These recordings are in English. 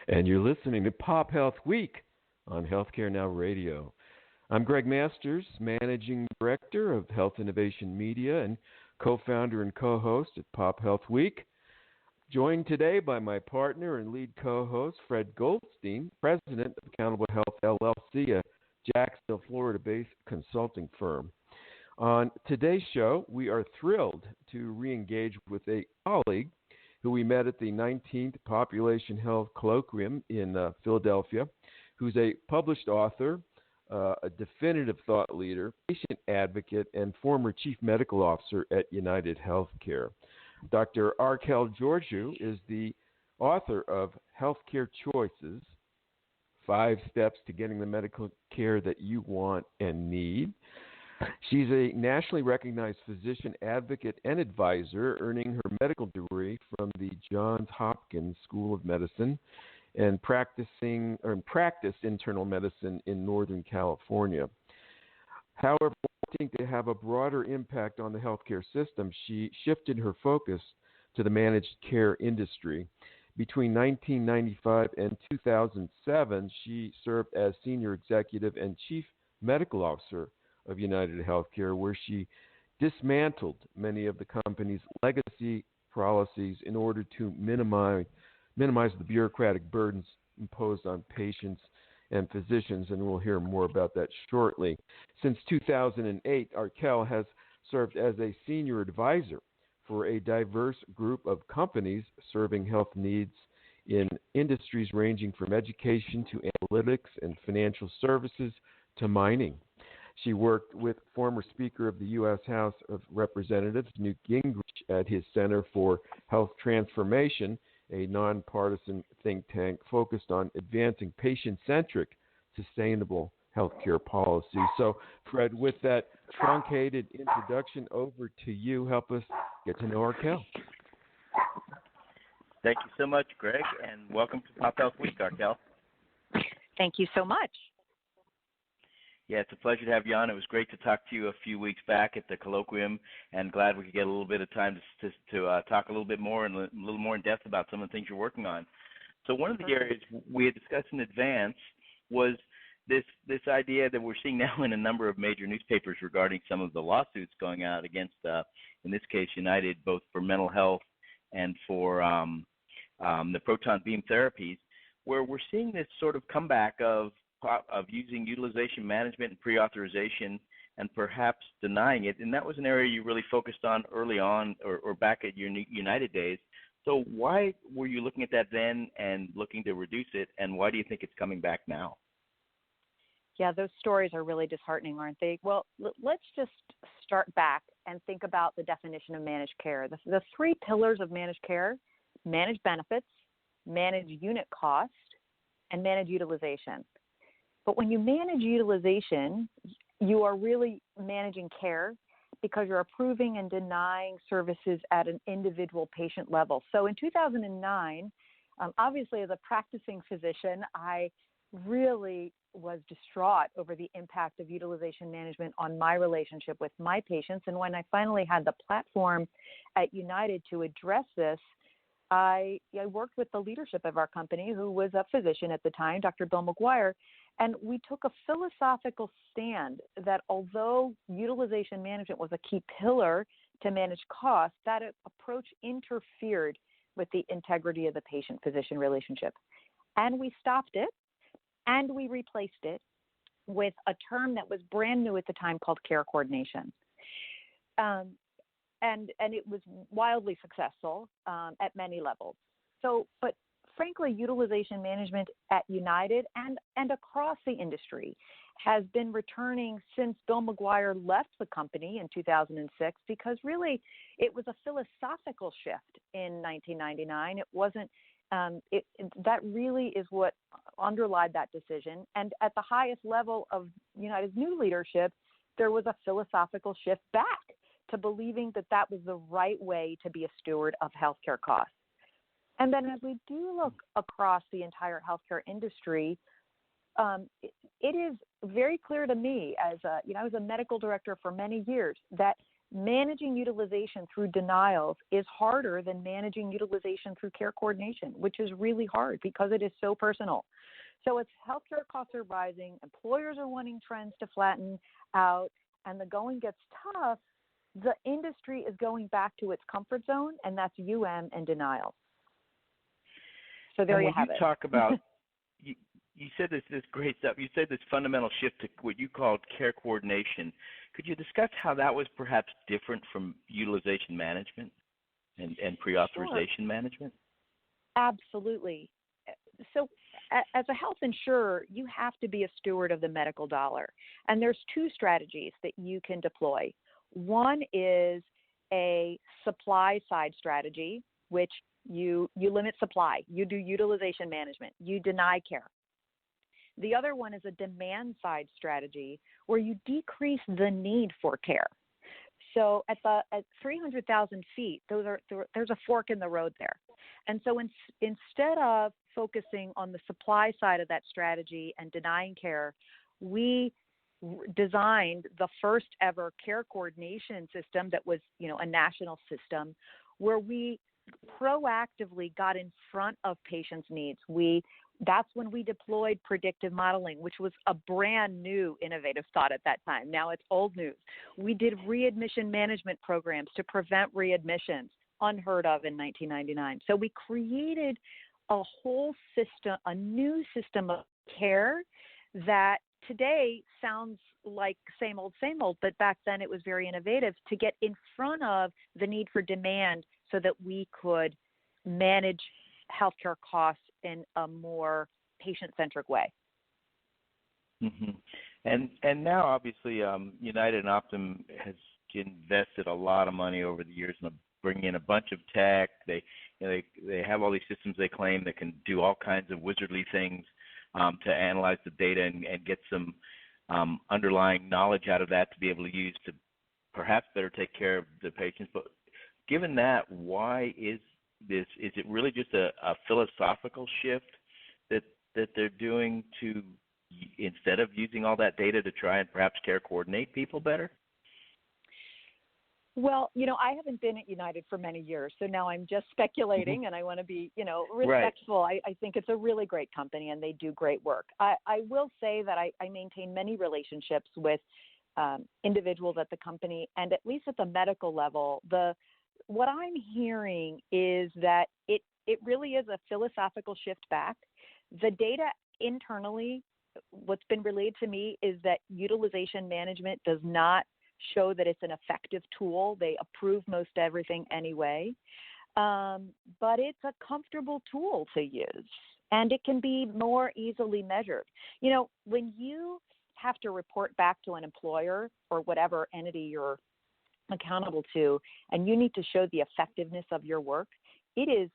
And you're listening to Pop Health Week on HealthcareNOW Radio. I'm Gregg Masters, Managing Director of Health Innovation Media and co-founder and co-host at Pop Health Week. Joined today by my partner and lead co-host, Fred Goldstein, President of Accountable Health LLC, a Jacksonville, Florida-based consulting firm. On today's show, we are thrilled to re-engage with a colleague who we met at the 19th Population Health Colloquium in Philadelphia, who's a published author, a definitive thought leader, patient advocate, and former chief medical officer at UnitedHealthcare. Dr. Archelle Georgiou is the author of Healthcare Choices, 5 Steps to Getting the Medical Care That You Want and Need. She's a nationally recognized physician advocate and advisor, earning her medical degree from the Johns Hopkins School of Medicine and practiced internal medicine in Northern California. However, wanting to have a broader impact on the healthcare system, she shifted her focus to the managed care industry. Between 1995 and 2007, she served as senior executive and chief medical officer of UnitedHealthcare, where she dismantled many of the company's legacy policies in order to minimize the bureaucratic burdens imposed on patients and physicians, and we'll hear more about that shortly. Since 2008, Archelle has served as a senior advisor for a diverse group of companies serving health needs in industries ranging from education to analytics and financial services to mining. She worked with former Speaker of the U.S. House of Representatives, Newt Gingrich, at his Center for Health Transformation, a nonpartisan think tank focused on advancing patient-centric, sustainable healthcare policy. So, Fred, with that truncated introduction, over to you. Help us get to know Archelle. Thank you so much, Gregg, and welcome to Pop Health Week, Archelle. Thank you so much. Yeah, it's a pleasure to have you on. It was great to talk to you a few weeks back at the colloquium, and glad we could get a little bit of time to talk a little bit more and a little more in depth about some of the things you're working on. So one of the areas we had discussed in advance was this idea that we're seeing now in a number of major newspapers regarding some of the lawsuits going out against, in this case, United, both for mental health and for the proton beam therapies, where we're seeing this sort of comeback of using utilization management and pre-authorization and perhaps denying it. And that was an area you really focused on early on or back at your United days. So why were you looking at that then and looking to reduce it, and why do you think it's coming back now? Yeah, those stories are really disheartening, aren't they? Well, let's just start back and think about the definition of managed care. The 3 pillars of managed care: manage benefits, manage unit cost, and manage utilization. But when you manage utilization, you are really managing care because you're approving and denying services at an individual patient level. So in 2009, obviously as a practicing physician, I really was distraught over the impact of utilization management on my relationship with my patients. And when I finally had the platform at United to address this, I worked with the leadership of our company, who was a physician at the time, Dr. Bill McGuire, and we took a philosophical stand that although utilization management was a key pillar to manage costs, that approach interfered with the integrity of the patient-physician relationship. And we stopped it, and we replaced it with a term that was brand new at the time called care coordination. And it was wildly successful at many levels. But frankly, utilization management at United and across the industry has been returning since Bill McGuire left the company in 2006, because really it was a philosophical shift in 1999. It wasn't, that really is what underlied that decision. And at the highest level of United's new leadership, there was a philosophical shift back to believing that that was the right way to be a steward of healthcare costs. And then as we do look across the entire healthcare industry, it is very clear to me, as I was a medical director for many years, that managing utilization through denials is harder than managing utilization through care coordination, which is really hard because it is so personal. So as healthcare costs are rising, employers are wanting trends to flatten out, and the going gets tough, the industry is going back to its comfort zone, and that's and denial. So there you have it. You talk about, you said this great stuff. You said this fundamental shift to what you called care coordination. Could you discuss how that was perhaps different from utilization management and pre-authorization management? Absolutely. So as a health insurer, you have to be a steward of the medical dollar. And there's two strategies that you can deploy. One is a supply side strategy, which you limit supply. You do utilization management. You deny care. The other one is a demand side strategy where you decrease the need for care. So at 300,000 feet, there's a fork in the road there. And so instead of focusing on the supply side of that strategy and denying care, we designed the first ever care coordination system that was, a national system where we proactively got in front of patients' needs. That's when we deployed predictive modeling, which was a brand new innovative thought at that time. Now it's old news. We did readmission management programs to prevent readmissions, unheard of in 1999. So we created a whole system, a new system of care that today sounds like same old, but back then it was very innovative to get in front of the need for demand so that we could manage healthcare costs in a more patient-centric way. Mm-hmm. And now, obviously, United and Optum has invested a lot of money over the years in bringing in a bunch of tech. They have all these systems they claim that can do all kinds of wizardly things to analyze the data and get some underlying knowledge out of that to be able to use to perhaps better take care of the patients. But given that, why is this? Is it really just a philosophical shift that they're doing to, instead of using all that data to try and perhaps care coordinate people better? Well, I haven't been at United for many years, so now I'm just speculating, and I want to be, respectful. Right. I think it's a really great company, and they do great work. I will say that I maintain many relationships with individuals at the company, and at least at the medical level, what I'm hearing is that it really is a philosophical shift back. The data internally, what's been relayed to me is that utilization management does not show that it's an effective tool. They approve most everything anyway. But it's a comfortable tool to use, and it can be more easily measured. When you have to report back to an employer or whatever entity you're accountable to, and you need to show the effectiveness of your work, it is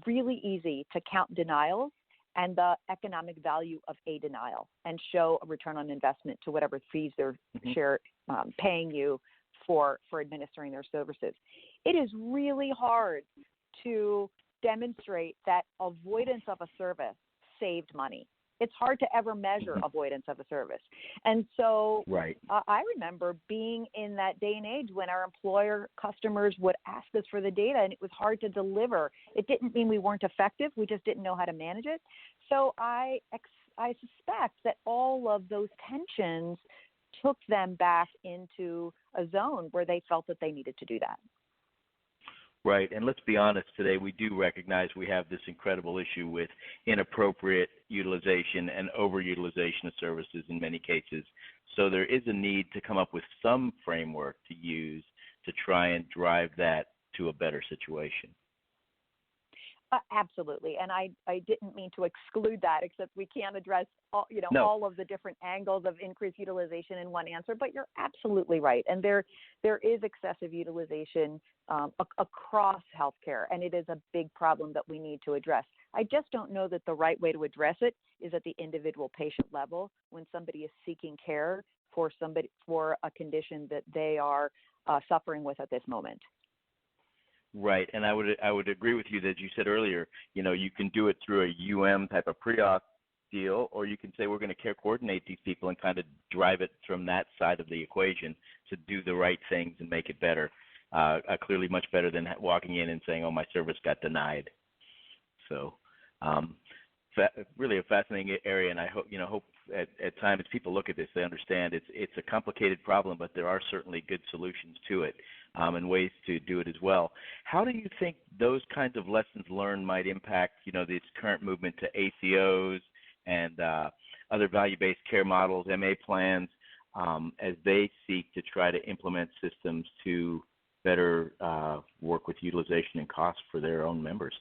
really easy to count denials and the economic value of a denial and show a return on investment to whatever fees they're paying you for administering their services. It is really hard to demonstrate that avoidance of a service saved money. It's hard to ever measure avoidance of a service. And so right. I remember being in that day and age when our employer customers would ask us for the data, and it was hard to deliver. It didn't mean we weren't effective. We just didn't know how to manage it. So I suspect that all of those tensions took them back into a zone where they felt that they needed to do that. Right, and let's be honest, today we do recognize we have this incredible issue with inappropriate utilization and overutilization of services in many cases. So there is a need to come up with some framework to use to try and drive that to a better situation. Absolutely, and I didn't mean to exclude that, except we can't address all of the different angles of increased utilization in one answer. But you're absolutely right, and there is excessive utilization across healthcare, and it is a big problem that we need to address. I just don't know that the right way to address it is at the individual patient level when somebody is seeking care for a condition that they are suffering with at this moment. Right, and I would agree with you that you said earlier, you can do it through a UM type of pre-auth deal, or you can say we're going to care coordinate these people and kind of drive it from that side of the equation to do the right things and make it better. Clearly much better than walking in and saying, oh, my service got denied. So really a fascinating area, and I hope at times people look at this, they understand it's a complicated problem, but there are certainly good solutions to it and ways to do it as well. How do you think those kinds of lessons learned might impact, this current movement to ACOs and other value-based care models, MA plans, as they seek to try to implement systems to better work with utilization and cost for their own members?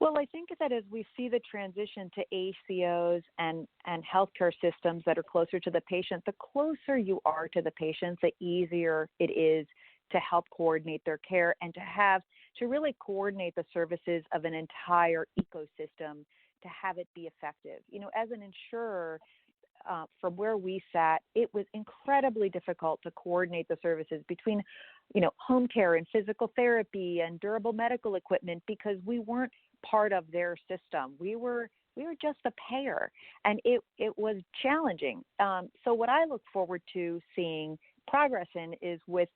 Well, I think that as we see the transition to ACOs and healthcare systems that are closer to the patient, the closer you are to the patient, the easier it is to help coordinate their care and to really coordinate the services of an entire ecosystem to have it be effective. As an insurer, from where we sat, it was incredibly difficult to coordinate the services between, home care and physical therapy and durable medical equipment because we weren't part of their system. We were just a payer, and it was challenging. So what I look forward to seeing progress in is with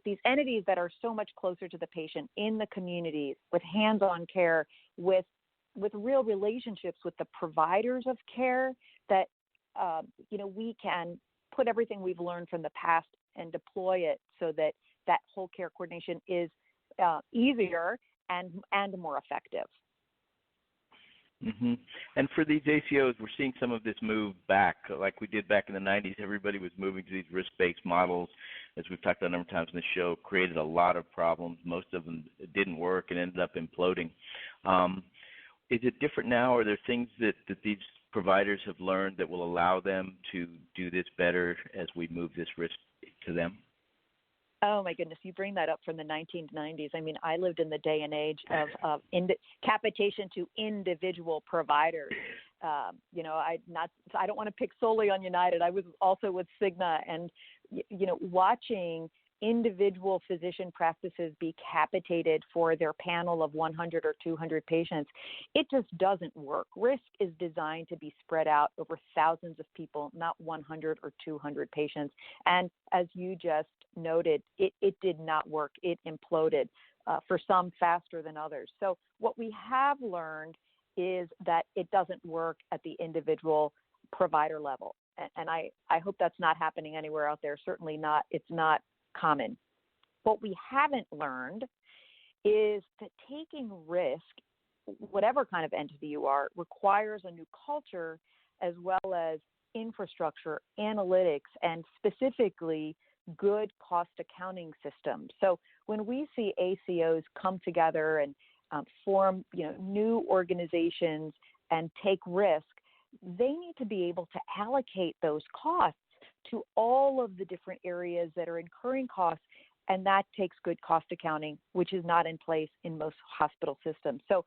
these entities that are so much closer to the patient in the communities, with hands-on care, with real relationships with the providers of care, that we can put everything we've learned from the past and deploy it so that whole care coordination is easier and more effective. Mm-hmm. And for these ACOs, we're seeing some of this move back, like we did back in the 90s. Everybody was moving to these risk-based models, as we've talked about a number of times in the show, created a lot of problems. Most of them didn't work and ended up imploding. Is it different now? Are there things that these providers have learned that will allow them to do this better as we move this risk to them? Oh, my goodness. You bring that up from the 1990s. I mean, I lived in the day and age of capitation to individual providers. I don't want to pick solely on United. I was also with Cigna, and, watching individual physician practices be capitated for their panel of 100 or 200 patients, it just doesn't work. Risk is designed to be spread out over thousands of people, not 100 or 200 patients. And as you just noted, it did not work. It imploded, for some faster than others. So what we have learned is that it doesn't work at the individual provider level. And I hope that's not happening anywhere out there. Certainly not. It's not common. What we haven't learned is that taking risk, whatever kind of entity you are, requires a new culture as well as infrastructure, analytics, and specifically good cost accounting systems. So when we see ACOs come together and form, new organizations and take risk, they need to be able to allocate those costs to all of the different areas that are incurring costs, and that takes good cost accounting, which is not in place in most hospital systems. So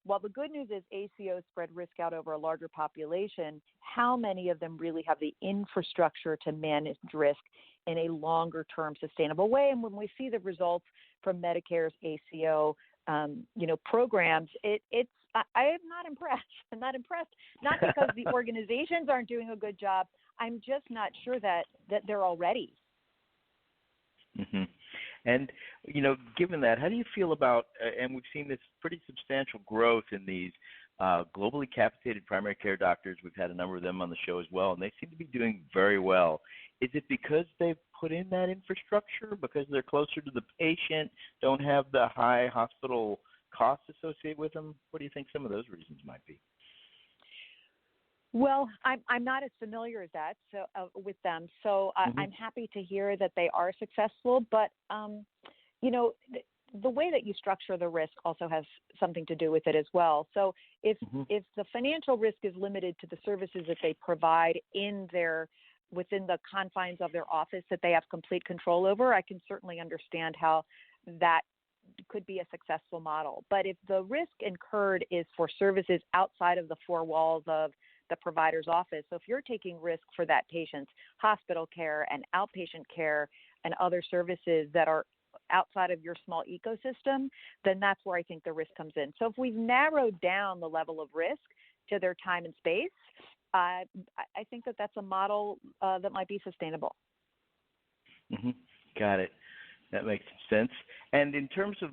while the good news is ACOs spread risk out over a larger population, how many of them really have the infrastructure to manage risk in a longer-term sustainable way? And when we see the results from Medicare's ACO, programs, I am not impressed. I'm not impressed, not because the organizations aren't doing a good job. I'm just not sure that they're all ready. Mm-hmm. And, given that, how do you feel about, and we've seen this pretty substantial growth in these globally capitated primary care doctors. We've had a number of them on the show as well, and they seem to be doing very well. Is it because they've put in that infrastructure, because they're closer to the patient, don't have the high hospital costs associated with them? What do you think some of those reasons might be? Well, I'm not as familiar as that with them, so I'm happy to hear that they are successful. But the way that you structure the risk also has something to do with it as well. So if the financial risk is limited to the services that they provide within the confines of their office that they have complete control over, I can certainly understand how that could be a successful model. But if the risk incurred is for services outside of the four walls of the provider's office, so if you're taking risk for that patient's hospital care and outpatient care and other services that are outside of your small ecosystem, then that's where I think the risk comes in. So if we've narrowed down the level of risk to their time and space, I think that that's a model that might be sustainable. Mm-hmm. Got it. That makes sense. And in terms of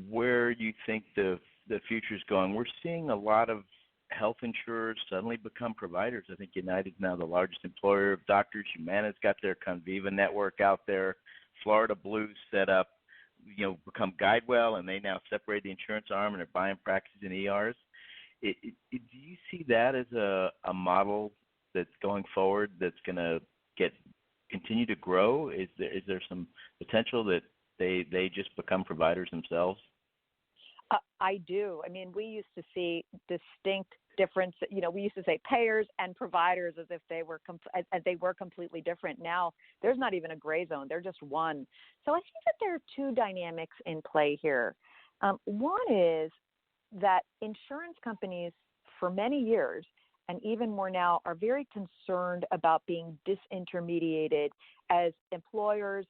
where you think the future is going, we're seeing a lot of health insurers suddenly become providers. I think United's now the largest employer of doctors. Humana's got their Conviva network out there. Florida Blue's set up, become GuideWell, and they now separate the insurance arm and are buying practices in ERs. Do you see that as a model that's going forward that's going to continue to grow? Is there some potential that they just become providers themselves? I do. I mean, we used to see distinct difference. We used to say payers and providers as if they were completely different. Now there's not even a gray zone. They're just one. So I think that there are two dynamics in play here. One is that insurance companies for many years, and even more now, are very concerned about being disintermediated as employers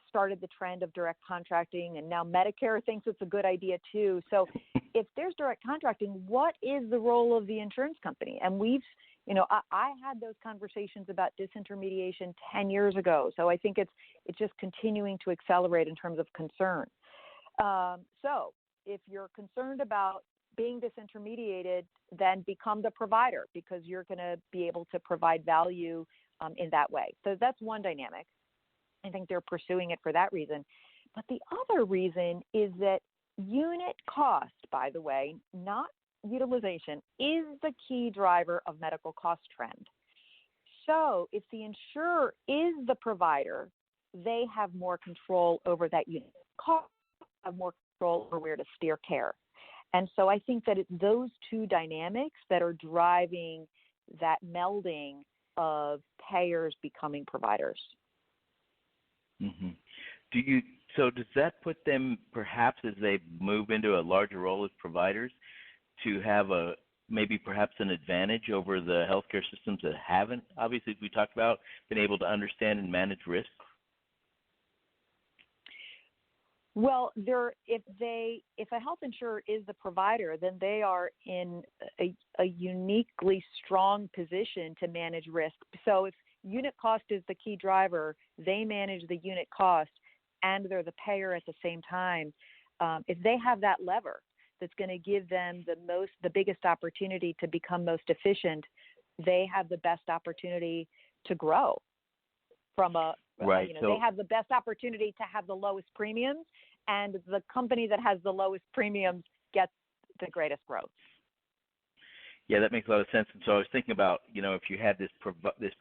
started the trend of direct contracting, and now Medicare thinks it's a good idea too. So if there's direct contracting, what is the role of the insurance company? And I had those conversations about disintermediation 10 years ago. So I think it's just continuing to accelerate in terms of concern. So if you're concerned about being disintermediated, then become the provider, because you're going to be able to provide value in that way. So that's one dynamic. I think they're pursuing it for that reason. But the other reason is that unit cost, by the way, not utilization, is the key driver of medical cost trend. So if the insurer is the provider, they have more control over that unit cost, have more control over where to steer care. And so I think that it's those two dynamics that are driving that melding of payers becoming providers. Mm-hmm. So does that put them, perhaps as they move into a larger role as providers, to have perhaps an advantage over the healthcare systems that haven't, obviously, as we talked about, been able to understand and manage risk? Well, if a health insurer is the provider, then they are in a uniquely strong position to manage risk. So if unit cost is the key driver, they manage the unit cost, and they're the payer at the same time. If they have that lever that's going to give them the biggest opportunity to become most efficient, they have the best opportunity to grow. They have the best opportunity to have the lowest premiums, and the company that has the lowest premiums gets the greatest growth. Yeah, that makes a lot of sense. And so I was thinking about, if you had this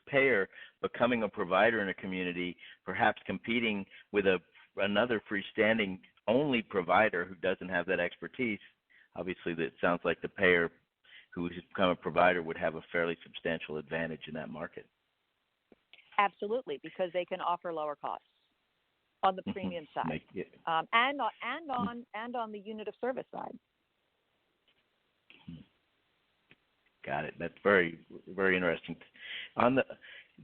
payer becoming a provider in a community, perhaps competing with another freestanding only provider who doesn't have that expertise, obviously that sounds like the payer who has become a provider would have a fairly substantial advantage in that market. Absolutely, because they can offer lower costs on the premium side, and on the unit of service side. Got it. That's very, very interesting. On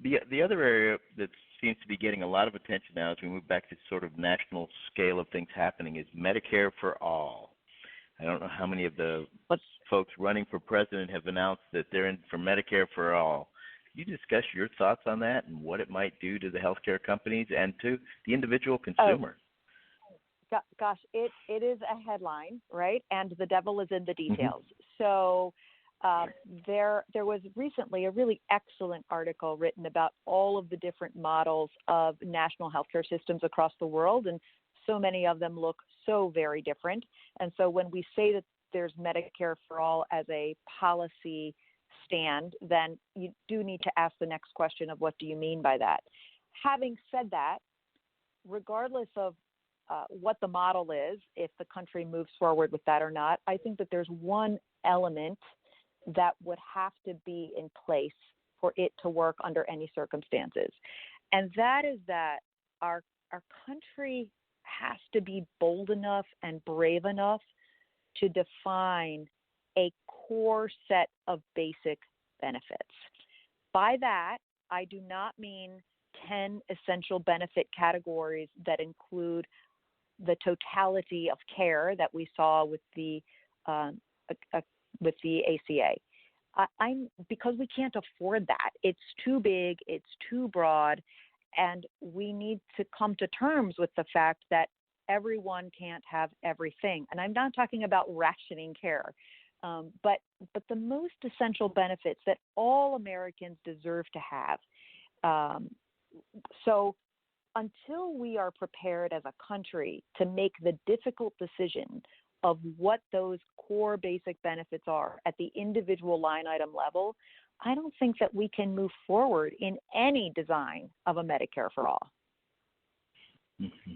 the other area that seems to be getting a lot of attention now as we move back to sort of national scale of things happening is Medicare for all. I don't know how many of the folks running for president have announced that they're in for Medicare for all. Could you discuss your thoughts on that and what it might do to the healthcare companies and to the individual consumer? Gosh, it is a headline, right? And the devil is in the details. So there was recently a really excellent article written about all of the different models of national healthcare systems across the world, and so many of them look so very different. And so when we say that there's Medicare for all as a policy stand, then you do need to ask the next question of what do you mean by that? Having said that, regardless of what the model is, if the country moves forward with that or not, I think that there's one element that would have to be in place for it to work under any circumstances. And that is that our country has to be bold enough and brave enough to define a core set of basic benefits. By that, I do not mean 10 essential benefit categories that include the totality of care that we saw with the ACA. Because we can't afford that. It's too big, it's too broad, and we need to come to terms with the fact that everyone can't have everything. And I'm not talking about rationing care, but the most essential benefits that all Americans deserve to have. So until we are prepared as a country to make the difficult decision of what those core basic benefits are at the individual line item level, I don't think that we can move forward in any design of a Medicare for all. Mm-hmm.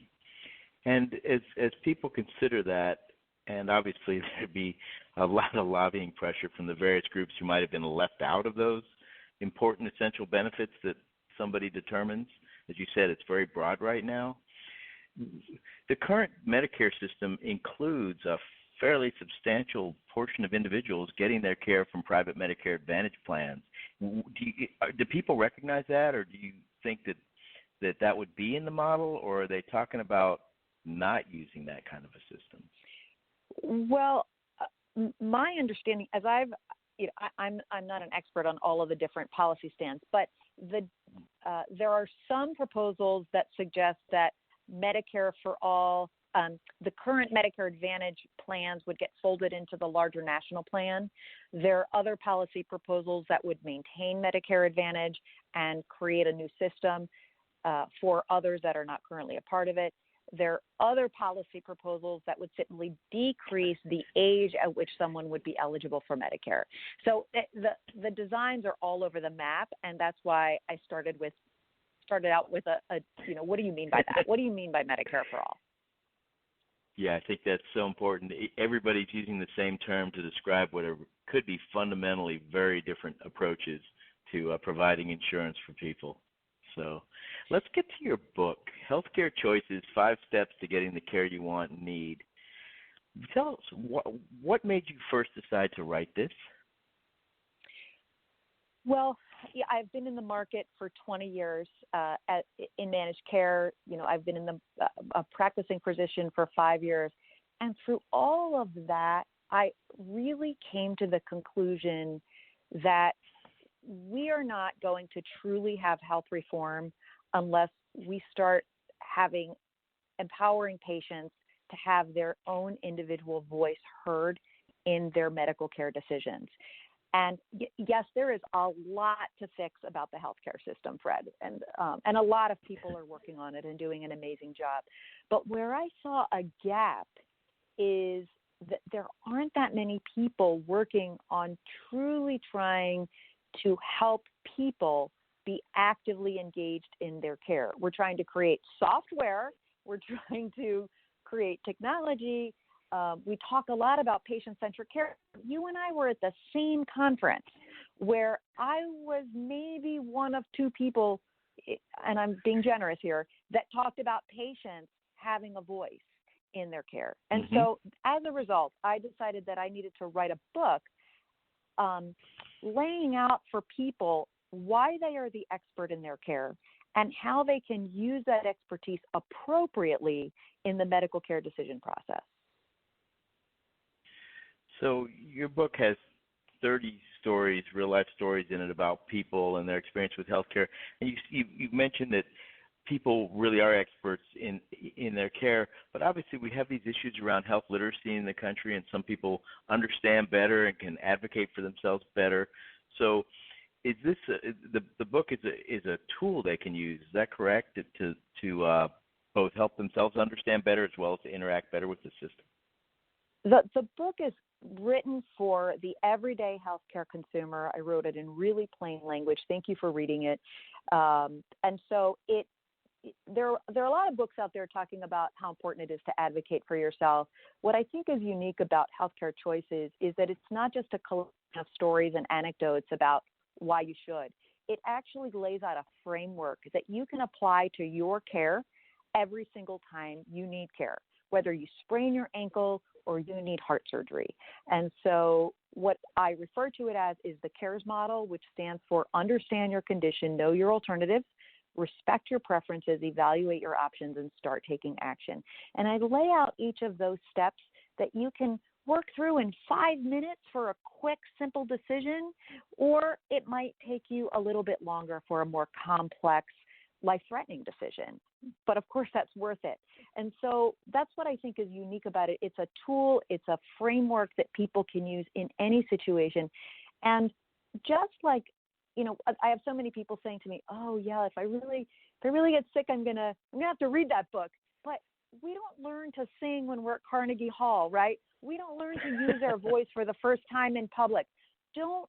And as people consider that, and obviously there'd be a lot of lobbying pressure from the various groups who might have been left out of those important essential benefits that somebody determines. As you said, it's very broad right now. The current Medicare system includes a fairly substantial portion of individuals getting their care from private Medicare Advantage plans. Do people recognize that, or do you think that would be in the model, or are they talking about not using that kind of a system? Well, my understanding, as I'm not an expert on all of the different policy stands, but there are some proposals that suggest that Medicare for all, the current Medicare Advantage plans would get folded into the larger national plan. There are other policy proposals that would maintain Medicare Advantage and create a new system for others that are not currently a part of it. There are other policy proposals that would simply decrease the age at which someone would be eligible for Medicare. So the designs are all over the map, and that's why I started out with what do you mean by that? What do you mean by Medicare for all? Yeah, I think that's so important. Everybody's using the same term to describe what could be fundamentally very different approaches to providing insurance for people. So let's get to your book, Healthcare Choices, 5 Steps to Getting the Care You Want and Need. Tell us, what made you first decide to write this? Well, yeah, I've been in the market for 20 years in managed care. I've been in a practicing physician for 5 years. And through all of that, I really came to the conclusion that we are not going to truly have health reform unless we start empowering patients to have their own individual voice heard in their medical care decisions. And yes, there is a lot to fix about the healthcare system, Fred, and a lot of people are working on it and doing an amazing job. But where I saw a gap is that there aren't that many people working on truly trying to help people be actively engaged in their care. We're trying to create software. We're trying to create technology. We talk a lot about patient-centric care. You and I were at the same conference where I was maybe one of 2 people, and I'm being generous here, that talked about patients having a voice in their care. And so as a result, I decided that I needed to write a book laying out for people why they are the expert in their care and how they can use that expertise appropriately in the medical care decision process. So your book has 30 stories, real-life stories in it about people and their experience with healthcare. And you mentioned that people really are experts in their care, but obviously we have these issues around health literacy in the country, and some people understand better and can advocate for themselves better. So is this the book is a tool they can use? Is that correct, to both help themselves understand better as well as to interact better with the system? The book is written for the everyday healthcare consumer. I wrote it in really plain language. Thank you for reading it. And so there are a lot of books out there talking about how important it is to advocate for yourself. What I think is unique about Healthcare Choices is that it's not just a collection of stories and anecdotes about why you should. It actually lays out a framework that you can apply to your care every single time you need care, whether you sprain your ankle or you need heart surgery. And so what I refer to it as is the CARES model, which stands for Understand Your Condition, Know Your Alternatives, respect your preferences, evaluate your options, and start taking action. And I lay out each of those steps that you can work through in 5 minutes for a quick, simple decision, or it might take you a little bit longer for a more complex, life-threatening decision. But of course, that's worth it. And so that's what I think is unique about it. It's a tool, it's a framework that people can use in any situation. And just like, I have so many people saying to me, oh yeah, if I really get sick, I'm gonna have to read that book. But we don't learn to sing when we're at Carnegie Hall, right? We don't learn to use our voice for the first time in public. Don't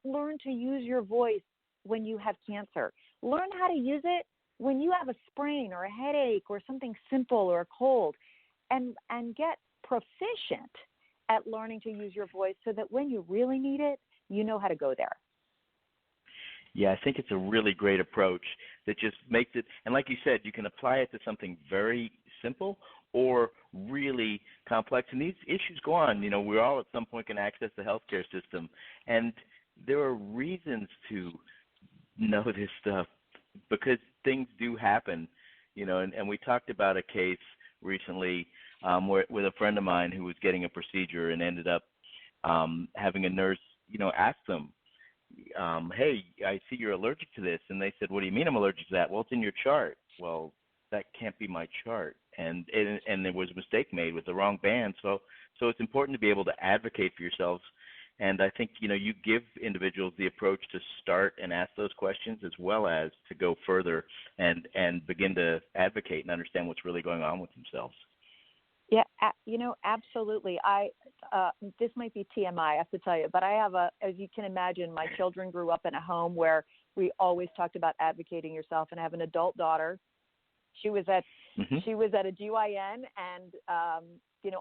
learn to use your voice when you have cancer. Learn how to use it when you have a sprain or a headache or something simple or a cold, and get proficient at learning to use your voice so that when you really need it, you know how to go there. Yeah, I think it's a really great approach that just makes it, and like you said, you can apply it to something very simple or really complex. And these issues go on. We all at some point can access the healthcare system, and there are reasons to know this stuff because things do happen, and we talked about a case recently with a friend of mine who was getting a procedure and ended up having a nurse, ask them, hey, I see you're allergic to this. And they said, what do you mean I'm allergic to that? Well, it's in your chart. Well, that can't be my chart. And there was a mistake made with the wrong band. So it's important to be able to advocate for yourselves. And I think, you give individuals the approach to start and ask those questions as well as to go further and begin to advocate and understand what's really going on with themselves. Yeah, absolutely. This might be TMI, I have to tell you, but I have as you can imagine, my children grew up in a home where we always talked about advocating yourself, and I have an adult daughter. She was at a GYN and,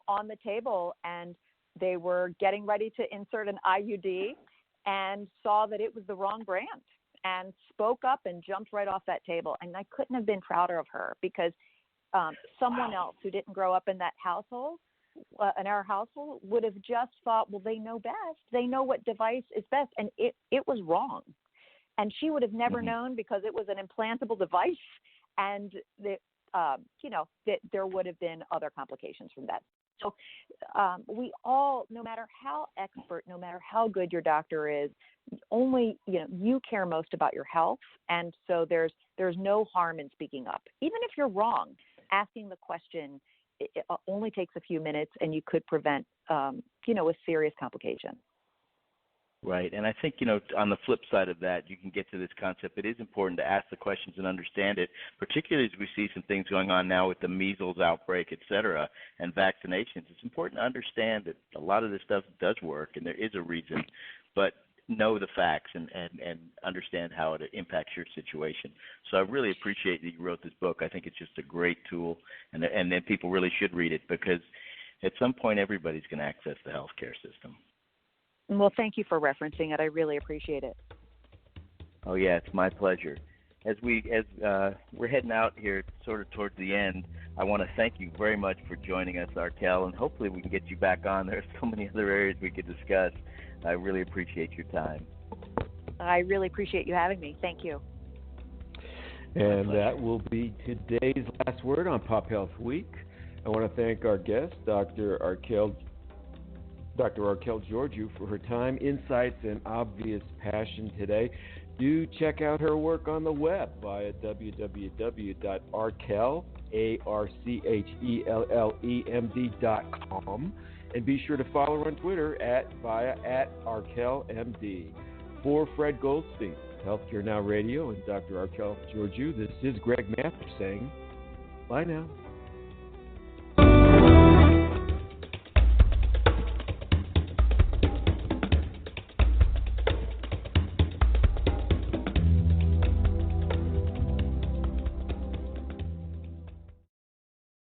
on the table, and they were getting ready to insert an IUD and saw that it was the wrong brand and spoke up and jumped right off that table. And I couldn't have been prouder of her because someone else who didn't grow up in that household, in our household, would have just thought, well, they know best. They know what device is best. And it was wrong. And she would have never known because it was an implantable device. And, that there would have been other complications from that. So we all, no matter how expert, no matter how good your doctor is, only, you care most about your health. And so there's no harm in speaking up. Even if you're wrong, asking the question, it only takes a few minutes and you could prevent, a serious complication. Right. And I think, on the flip side of that, you can get to this concept. It is important to ask the questions and understand it, particularly as we see some things going on now with the measles outbreak, et cetera, and vaccinations. It's important to understand that a lot of this stuff does work and there is a reason, but know the facts and understand how it impacts your situation. So I really appreciate that you wrote this book. I think it's just a great tool, and then people really should read it because at some point everybody's going to access the healthcare system. Well, thank you for referencing it. I really appreciate it. Oh, yeah, it's my pleasure. As we're heading out here sort of towards the end, I want to thank you very much for joining us, Archelle, and hopefully we can get you back on. There are so many other areas we could discuss. I really appreciate your time. I really appreciate you having me. Thank you. And that will be today's last word on Pop Health Week. I want to thank our guest, Dr. Archelle Georgiou, for her time, insights, and obvious passion today. Do check out her work on the web via www.archellem.com, and be sure to follow her on Twitter at ArchelleMD. For Fred Goldstein, Healthcare Now Radio, and Dr. Archelle Georgiou, this is Gregg Mathers saying bye now.